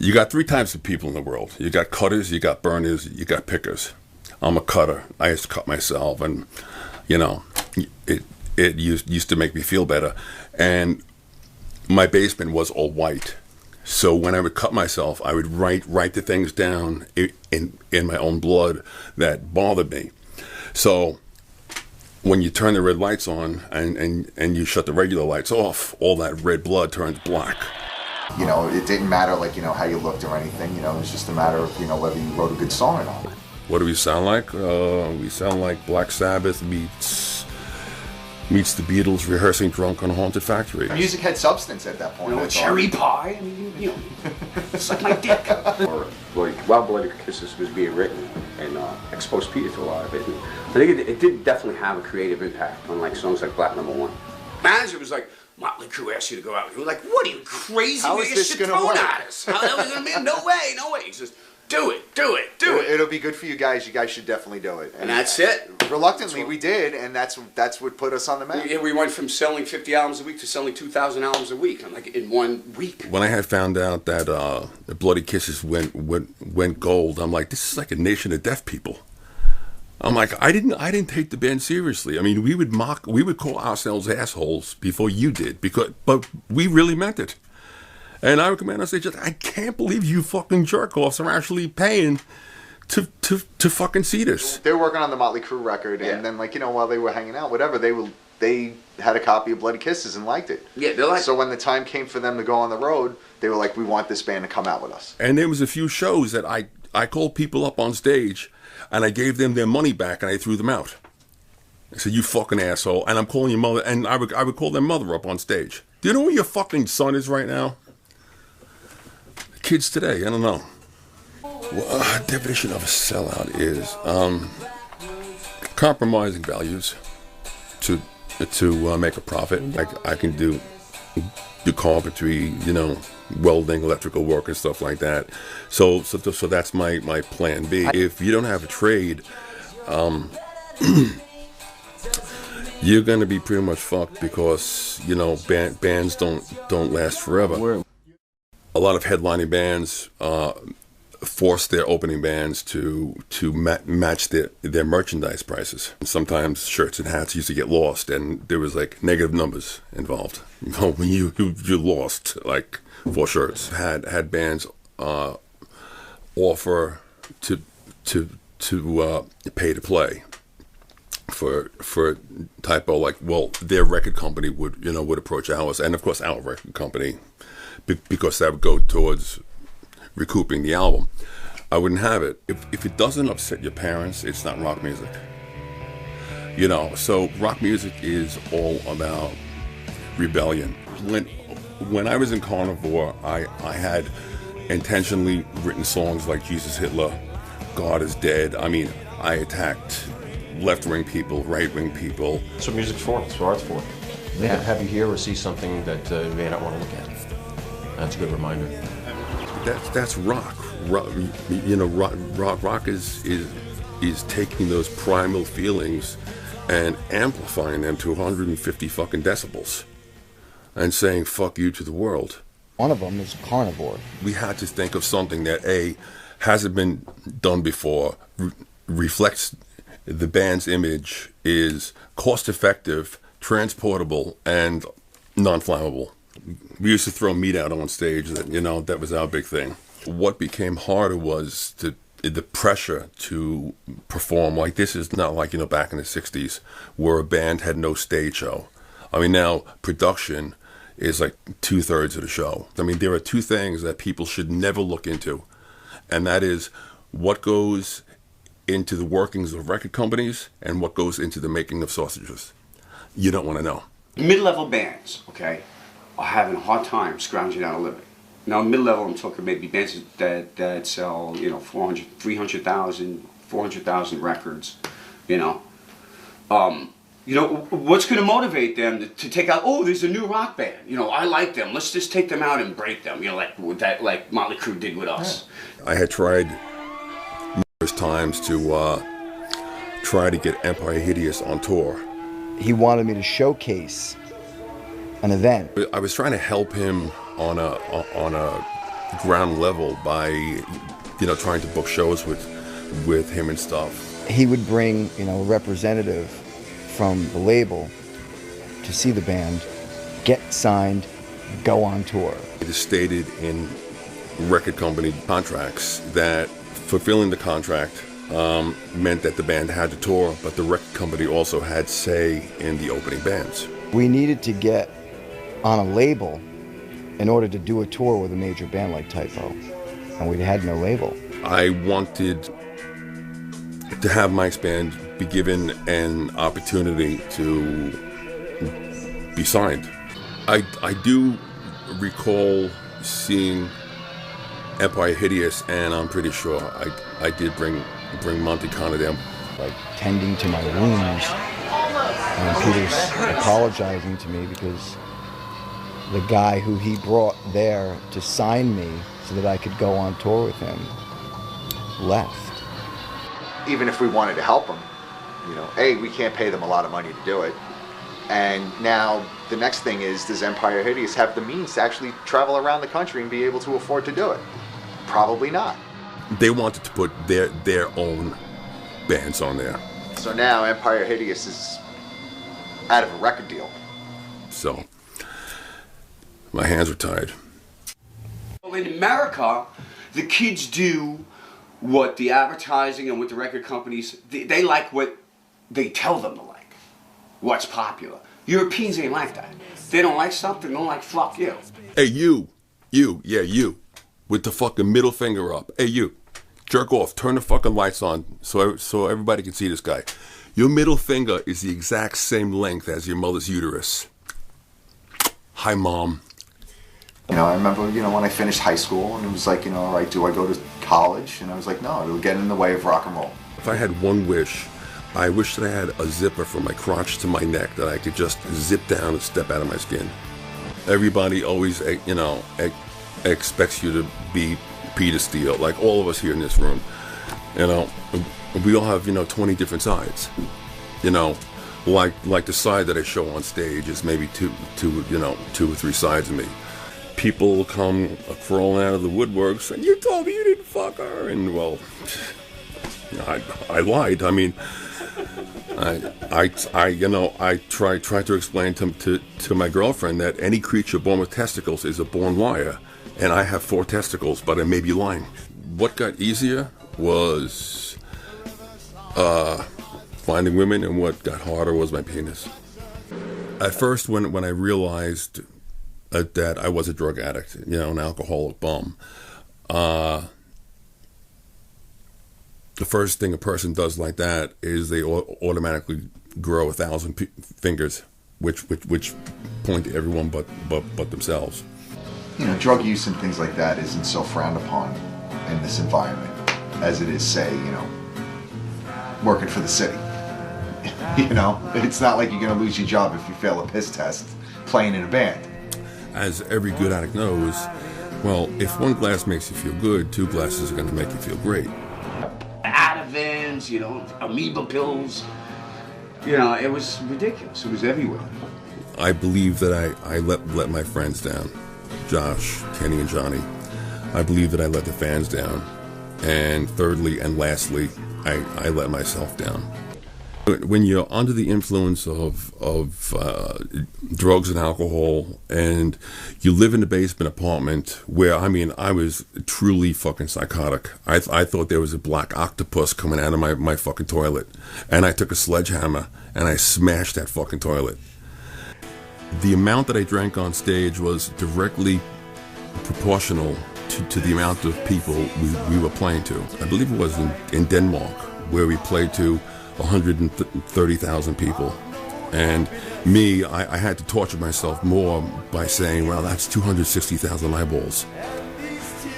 You got three types of people in the world. You got cutters, you got burners, you got pickers. I'm a cutter. I used to cut myself, and you know, it used to make me feel better. And my basement was all white, so when I would cut myself, I would write the things down in my own blood that bothered me. So when you turn the red lights on and you shut the regular lights off, all that red blood turns black. You know, it didn't matter, like, you know, how you looked or anything. You know, it was just a matter of, you know, whether you wrote a good song or not. What do we sound like? We sound like Black Sabbath meets the Beatles rehearsing Drunk on a Haunted Factory. Music had substance at that point. You know, cherry pie. I mean, you know, it's like my dick. Or like while Bloody Kisses was being written, and exposed Peter to a lot of it. And I think it did definitely have a creative impact on like songs like Black Number One. Manager was like, Motley Crue asked you to go out. We were like, what are you, crazy? How is this going to work? At us. How are we going to be? No way, no way. He says, do it. It'll be good for you guys. You guys should definitely do it. And that's it. Reluctantly, we did, and that's what put us on the map. Yeah, we went from selling 50 albums a week to selling 2,000 albums a week, like in 1 week. When I had found out that the Bloody Kisses went gold, I'm like, this is like a nation of deaf people. I'm like, I didn't take the band seriously. I mean, we would call ourselves assholes before you did, but we really meant it. And I would come in and say, I can't believe you fucking jerk-offs are actually paying to fucking see this. They were working on the Motley Crue record, and then, like, you know, while they were hanging out, whatever, they had a copy of Bloody Kisses and liked it. Yeah, they're like. So when the time came for them to go on the road, they were like, we want this band to come out with us. And there was a few shows that I called people up on stage, and I gave them their money back, and I threw them out. I said, you fucking asshole, and I'm calling your mother, and I would call their mother up on stage. Do you know where your fucking son is right now? Kids today, I don't know. Well, definition of a sellout is compromising values to make a profit. I can do carpentry, you know, welding, electrical work, and stuff like that. So that's my plan B. If you don't have a trade, you're gonna be pretty much fucked because, you know, bands don't last forever. A lot of headlining bands force their opening bands to match their merchandise prices. Sometimes shirts and hats used to get lost, and there was like negative numbers involved. You know, when you lost like 4 shirts. Had bands offer to pay to play for typo, like, well, their record company would approach ours, and of course our record company, because that would go towards recouping the album. I wouldn't have it. If it doesn't upset your parents, it's not rock music. You know, so rock music is all about rebellion. When I was in Carnivore, I had intentionally written songs like Jesus Hitler, God is Dead. I mean, I attacked left-wing people, right-wing people. That's what music's for. That's what art's for. They can have you hear or see something that you may not want to look at. That's a good reminder. That's rock. You know, rock is taking those primal feelings and amplifying them to 150 fucking decibels and saying fuck you to the world. One of them is Carnivore. We had to think of something that hasn't been done before, reflects the band's image, is cost effective, transportable, and non-flammable. We used to throw meat out on stage. That was our big thing. What became harder was the pressure to perform. Like, this is not like, back in the 60s where a band had no stage show. I mean, now production is like 2/3 of the show. I mean, there are 2 things that people should never look into, and that is what goes into the workings of record companies and what goes into the making of sausages. You don't want to know. Mid-level bands, okay, are having a hard time scrounging out a living. Now, mid-level, I'm talking maybe bands that sell, 400, 300,000, 400,000 records, what's going to motivate them to take out, oh, there's a new rock band, I like them, let's just take them out and break them, like Motley Crue did with us. I had tried numerous times to try to get Empire Hideous on tour. He wanted me to showcase an event. I was trying to help him on a ground level by, trying to book shows with him and stuff. He would bring, a representative from the label to see the band, get signed, go on tour. It is stated in record company contracts that fulfilling the contract meant that the band had to tour, but the record company also had say in the opening bands. We needed to get on a label in order to do a tour with a major band like Typo, and we had no label. I wanted to have Mike's band be given an opportunity to be signed. I do recall seeing Empire Hideous, and I'm pretty sure I did bring Monty Connor down. Like tending to my wounds, and Peter's apologizing to me because the guy who he brought there to sign me so that I could go on tour with him left. Even if we wanted to help them, we can't pay them a lot of money to do it. And now the next thing is, does Empire Hideous have the means to actually travel around the country and be able to afford to do it? Probably not. They wanted to put their own bands on there. So now Empire Hideous is out of a record deal. So my hands are tied. Well, in America, the kids do what the advertising and what the record companies, they like what they tell them to like, what's popular. Europeans ain't like that. They don't like something, they don't like fuck you. Hey, you, with the fucking middle finger up. Hey, you, jerk off, turn the fucking lights on so everybody can see this guy. Your middle finger is the exact same length as your mother's uterus. Hi, Mom. I remember, when I finished high school, and it was like, all right, do I go to college? And I was like, no, it'll get in the way of rock and roll. If I had one wish, I wish that I had a zipper from my crotch to my neck that I could just zip down and step out of my skin. Everybody always, expects you to be Peter Steele, like all of us here in this room. We all have, 20 different sides. Like the side that I show on stage is maybe two or three sides of me. People come crawling out of the woodwork saying, "You told me you didn't fuck her," and well, I lied. I mean, I try to explain to my girlfriend that any creature born with testicles is a born liar, and I have 4 testicles, but I may be lying. What got easier was finding women, and what got harder was my penis. At first, when I realized that I was a drug addict, an alcoholic bum, the first thing a person does like that is they automatically grow 1,000 fingers, which point to everyone but themselves. Drug use and things like that isn't so frowned upon in this environment as it is, say, working for the city. It's not like you're going to lose your job if you fail a piss test playing in a band. As every good addict knows, well, if 1 glass makes you feel good, 2 glasses are going to make you feel great. Advents, amoeba pills. It was ridiculous. It was everywhere. I believe that I let my friends down. Josh, Kenny, and Johnny. I believe that I let the fans down. And thirdly and lastly, I let myself down. When you're under the influence of drugs and alcohol, and you live in a basement apartment where, I was truly fucking psychotic. I thought there was a black octopus coming out of my fucking toilet. And I took a sledgehammer and I smashed that fucking toilet. The amount that I drank on stage was directly proportional to the amount of people we were playing to. I believe it was in Denmark, where we played to 130,000 people. And me, I had to torture myself more by saying, well, that's 260,000 eyeballs.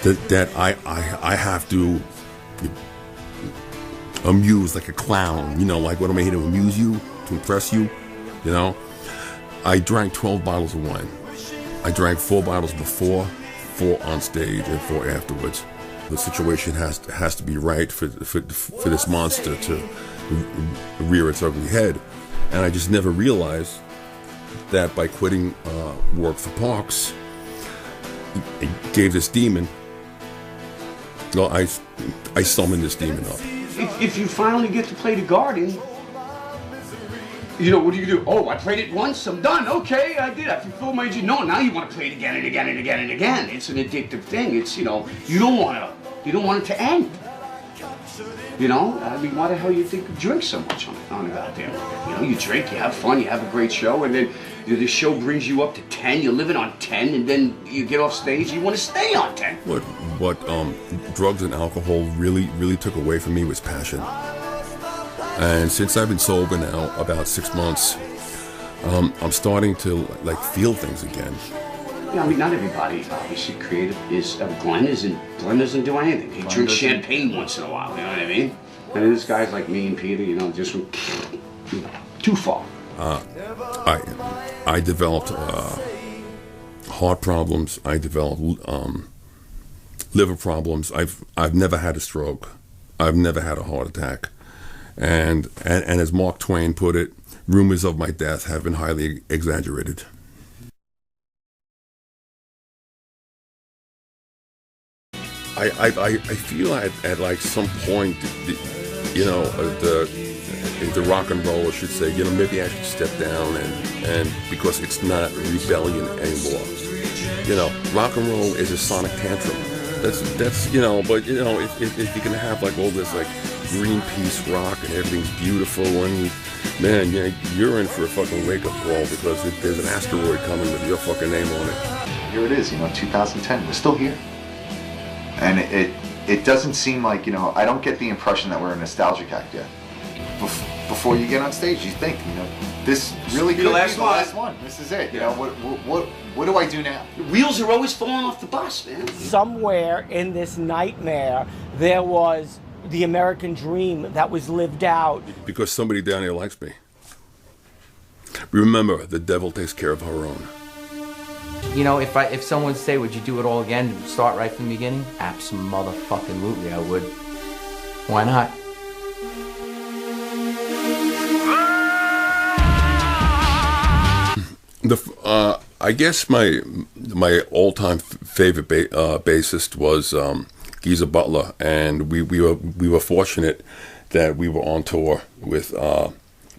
That I have to amuse like a clown. Like, what am I here to amuse you? To impress you? I drank 12 bottles of wine. I drank 4 bottles before, 4 on stage, and 4 afterwards. The situation has to be right for this monster to rear its ugly head. And I just never realized that by quitting work for Parks, it gave this demon No, I summoned this demon up. If you finally get to play the Garden, you know, what do you do? Oh, I played it once, I'm done. Okay, I did. I fulfilled my duty. No, now you want to play it again and again and again and again. It's an addictive thing. It's, you know, you don't want it to end. You know, I mean, why the hell you think you drink so much on a goddamn record? You know, you drink, you have fun, you have a great show, and then the show brings you up to 10, you're living on 10, and then you get off stage, you want to stay on 10. What drugs and alcohol really took away from me was passion. And since I've been sober now about 6 months, I'm starting to like feel things again. Yeah, I mean, not everybody obviously creative is. Glenn doesn't do anything. He drinks champagne once in a while. You know what I mean? And then this guy's like me and Peter. You know, just too far. I developed heart problems. I developed liver problems. I've never had a stroke. I've never had a heart attack. And as Mark Twain put it, rumors of my death have been highly exaggerated. I feel at like some point, you know, the rock and roller should say, you know, maybe I should step down and because it's not rebellion anymore. You know, rock and roll is a sonic tantrum. That's you know, but you know, if you're gonna have like all this like Greenpeace rock and everything's beautiful and man, yeah, you're in for a fucking wake up call because there's an asteroid coming with your fucking name on it. Here it is, you know, 2010. We're still here. And it doesn't seem like, you know, I don't get the impression that we're a nostalgic act yet. Before you get on stage, you think, you know, this really could be the last one. This is it. You know, what do I do now? The wheels are always falling off the bus, man. Somewhere in this nightmare, there was the American dream that was lived out. Because somebody down here likes me. Remember, the devil takes care of her own. You know, if someone say, would you do it all again, start right from the beginning? Abso-motherfucking-lutely, I would. Why not? I guess my all-time favorite bassist was Geezer Butler, and we were fortunate that we were on tour with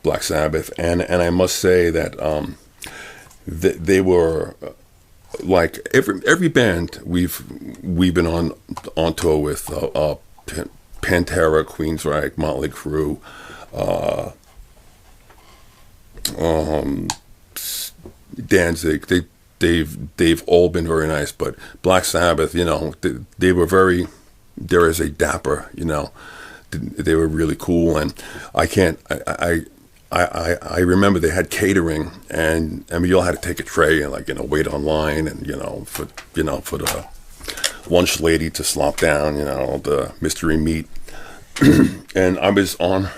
Black Sabbath, and I must say that they were like every band we've been on tour with, Pantera, Queensryche, Motley Crue, Danzig. They've all been very nice, but Black Sabbath, you know, they were very, dare I say, dapper. You know, they were really cool, and I remember they had catering, and I mean, you all had to take a tray and like, you know, wait online, and for the lunch lady to slop down, you know, the mystery meat. And I was on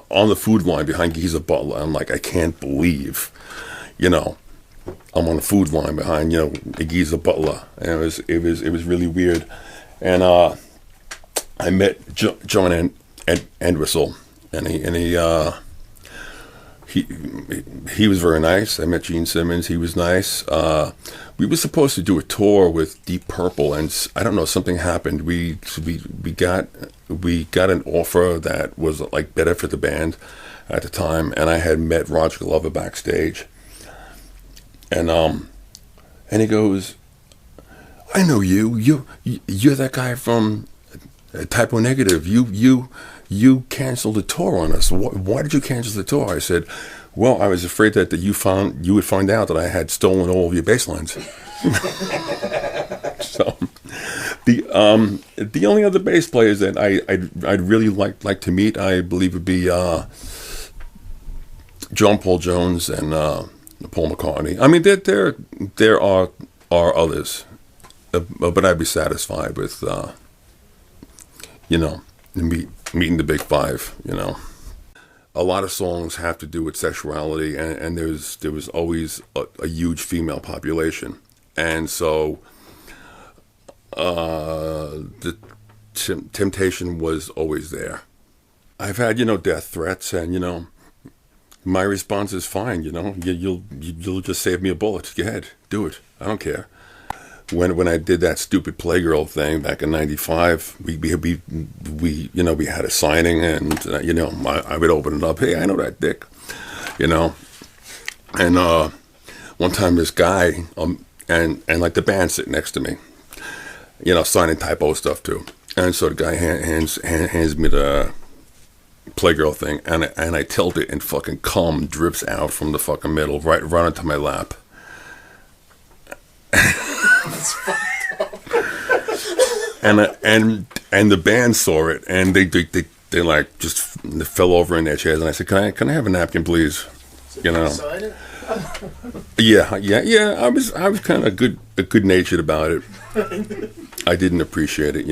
the food line behind Geezer Butler. I'm like, I can't believe, you know, I'm on the food line behind, you know, Geezer Butler, and it was really weird. And I met John Entwistle, and he was very nice. I met Gene Simmons. He was nice. We were supposed to do a tour with Deep Purple, and I don't know, something happened. We got an offer that was like better for the band at the time, and I had met Roger Glover backstage, and he goes, "I know you. You're that guy from Typo Negative. You canceled the tour on us. Why did you cancel the tour?" I said, "Well, I was afraid that you would find out that I had stolen all of your bass lines." So, the only other bass players that I'd really like to meet, I believe, would be John Paul Jones and Paul McCartney. I mean, there are others, but I'd be satisfied with meeting the big five. You know, a lot of songs have to do with sexuality, and there was always a huge female population, and so the temptation was always there. I've had, you know, death threats, and, you know, my response is fine. You know, you'll just save me a bullet. Go ahead, do it. I don't care. when I did that stupid Playgirl thing back in '95, we we had a signing, and I would open it up. Hey, I know that dick, and one time this guy and like the band sitting next to me, signing typo stuff too, and so the guy hands me the Playgirl thing, and I tilt it, and fucking cum drips out from the fucking middle right onto my lap. and the band saw it, and they like just fell over in their chairs, and I said, "Can I have a napkin, please?" Sign it? Yeah. I was kind of good natured about it. I didn't appreciate it,